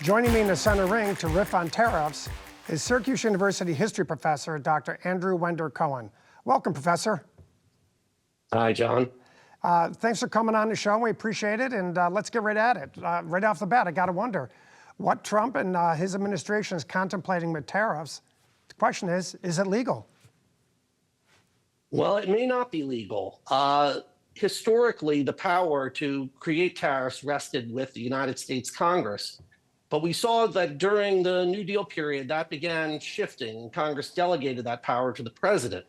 Joining me in the center ring to riff on tariffs is Syracuse University history professor, Dr. Andrew Wender Cohen. Welcome, Professor. Hi, John. Thanks for coming on the show. We appreciate it, and let's get right at it. Right off the bat, I got to wonder what Trump and his administration is contemplating with tariffs. The question is it legal? Well, it may not be legal. Historically, the power to create tariffs rested with the United States Congress. But we saw that during the New Deal period, that began shifting. Congress delegated that power to the president.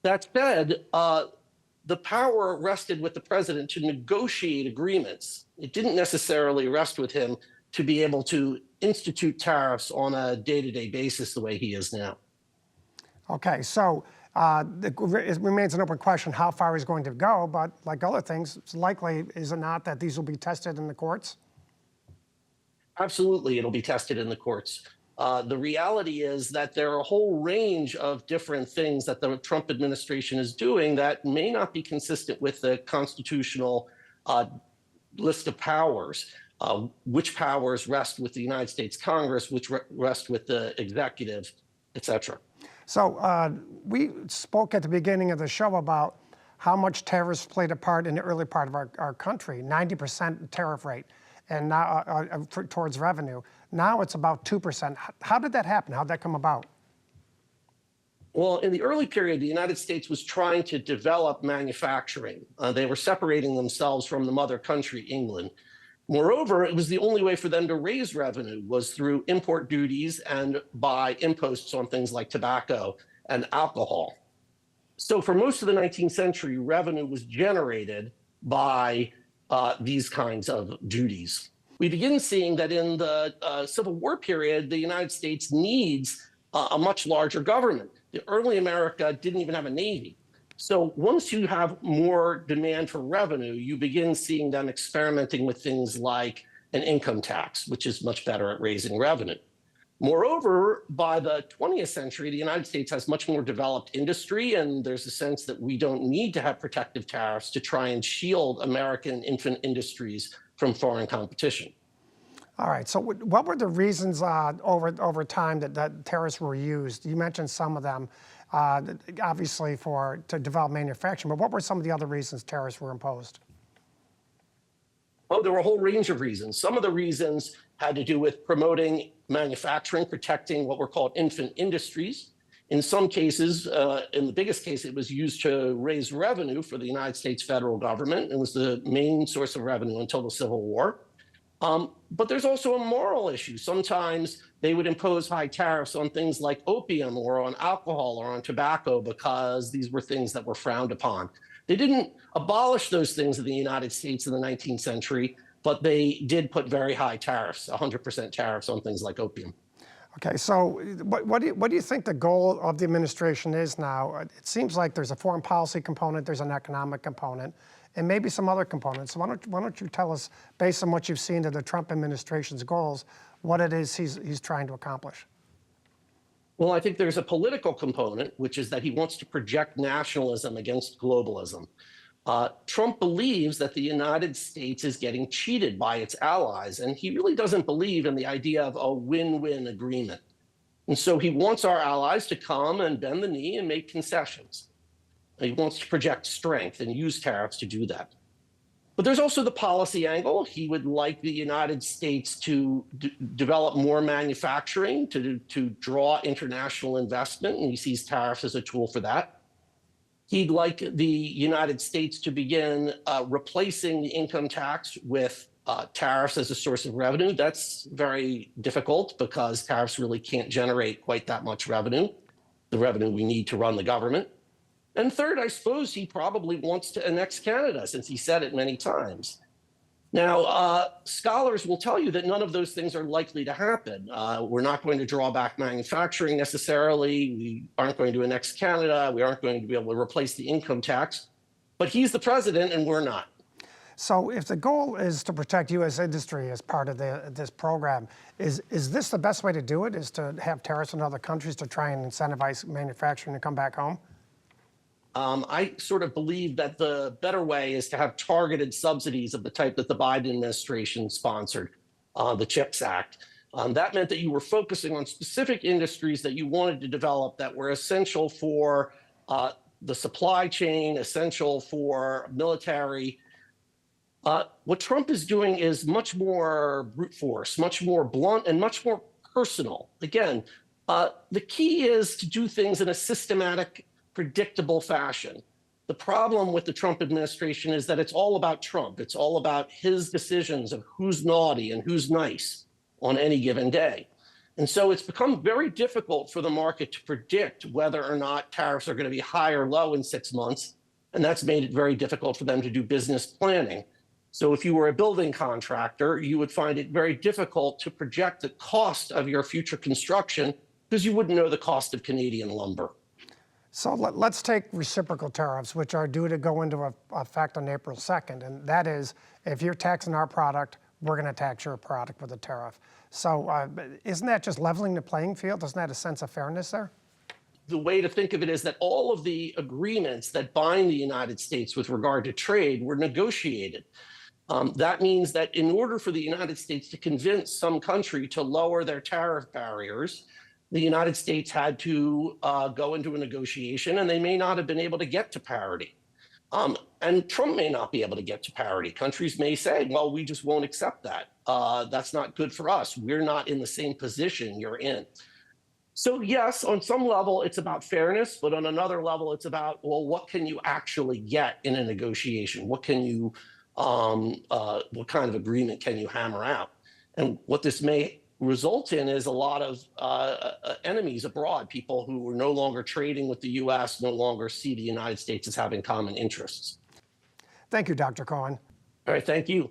That said, the power rested with the president to negotiate agreements. It didn't necessarily rest with him to be able to institute tariffs on a day-to-day basis the way he is now. Okay, so it remains an open question how far he's going to go, but like other things, it's likely, is it not, that these will be tested in the courts? Absolutely, it'll be tested in the courts. The reality is that there are a whole range of different things that the Trump administration is doing that may not be consistent with the constitutional list of powers. Which powers rest with the United States Congress, which rest with the executive, et cetera. So we spoke at the beginning of the show about how much tariffs played a part in the early part of our country, 90% tariff rate, and now towards revenue. Now it's about 2%. How did that happen? How did that come about? Well, in the early period, the United States was trying to develop manufacturing. They were separating themselves from the mother country, England. Moreover, it was the only way for them to raise revenue was through import duties and by imposts on things like tobacco and alcohol. So for most of the 19th century, revenue was generated by these kinds of duties. We begin seeing that in the Civil War period, the United States needs a much larger government. The early America didn't even have a navy. So once you have more demand for revenue, you begin seeing them experimenting with things like an income tax, which is much better at raising revenue. Moreover, by the 20th century, the United States has much more developed industry, and there's a sense that we don't need to have protective tariffs to try and shield American infant industries from foreign competition. All right, so what were the reasons over time that tariffs were used? You mentioned some of them, obviously to develop manufacturing, but what were some of the other reasons tariffs were imposed? Oh, there were a whole range of reasons. Some of the reasons had to do with promoting manufacturing, protecting what were called infant industries. In some cases, in the biggest case, it was used to raise revenue for the United States federal government. It was the main source of revenue until the Civil War. But there's also a moral issue. Sometimes they would impose high tariffs on things like opium or on alcohol or on tobacco because these were things that were frowned upon. They didn't abolish those things in the United States in the 19th century, but they did put very high tariffs, 100% tariffs on things like opium. Okay, so what do you think the goal of the administration is now? It seems like there's a foreign policy component, there's an economic component, and maybe some other components. So why don't you tell us, based on what you've seen of the Trump administration's goals, what it is he's trying to accomplish? Well, I think there's a political component, which is that he wants to project nationalism against globalism. Trump believes that the United States is getting cheated by its allies, and he really doesn't believe in the idea of a win-win agreement. And so he wants our allies to come and bend the knee and make concessions. He wants to project strength and use tariffs to do that. But there's also the policy angle. He would like the United States to develop more manufacturing, to draw international investment, and he sees tariffs as a tool for that. He'd like the United States to begin replacing the income tax with tariffs as a source of revenue. That's very difficult because tariffs really can't generate quite that much revenue, the revenue we need to run the government. And third, I suppose he probably wants to annex Canada, since he said it many times. Now, scholars will tell you that none of those things are likely to happen. We're not going to draw back manufacturing necessarily. We aren't going to annex Canada. We aren't going to be able to replace the income tax. But he's the president, and we're not. So if the goal is to protect U.S. industry as part of this program, is this the best way to do it, is to have tariffs in other countries to try and incentivize manufacturing to come back home? I sort of believe that the better way is to have targeted subsidies of the type that the Biden administration sponsored. the CHIPS Act. That meant that you were focusing on specific industries that you wanted to develop that were essential for the supply chain, essential for military. What Trump is doing is much more brute force, much more blunt, and much more personal. Again, the key is to do things in a systematic, predictable fashion. The problem with the Trump administration is that it's all about Trump. It's all about his decisions of who's naughty and who's nice on any given day. And so it's become very difficult for the market to predict whether or not tariffs are going to be high or low in 6 months. And that's made it very difficult for them to do business planning. So if you were a building contractor, you would find it very difficult to project the cost of your future construction because you wouldn't know the cost of Canadian lumber. So let's take reciprocal tariffs, which are due to go into effect on April 2nd. And that is, if you're taxing our product, we're going to tax your product with a tariff. So isn't that just leveling the playing field? Isn't that a sense of fairness there? The way to think of it is that all of the agreements that bind the United States with regard to trade were negotiated. That means that in order for the United States to convince some country to lower their tariff barriers, the United States had to go into a negotiation, and they may not have been able to get to parity. And Trump may not be able to get to parity. Countries may say, well, we just won't accept that. That's not good for us. We're not in the same position you're in. So yes, on some level, it's about fairness, but on another level, it's about, well, what can you actually get in a negotiation? What can you, what kind of agreement can you hammer out? And what this may result in is a lot of enemies abroad, people who are no longer trading with the U.S., no longer see the United States as having common interests. Thank you, Dr. Cohen. All right, thank you.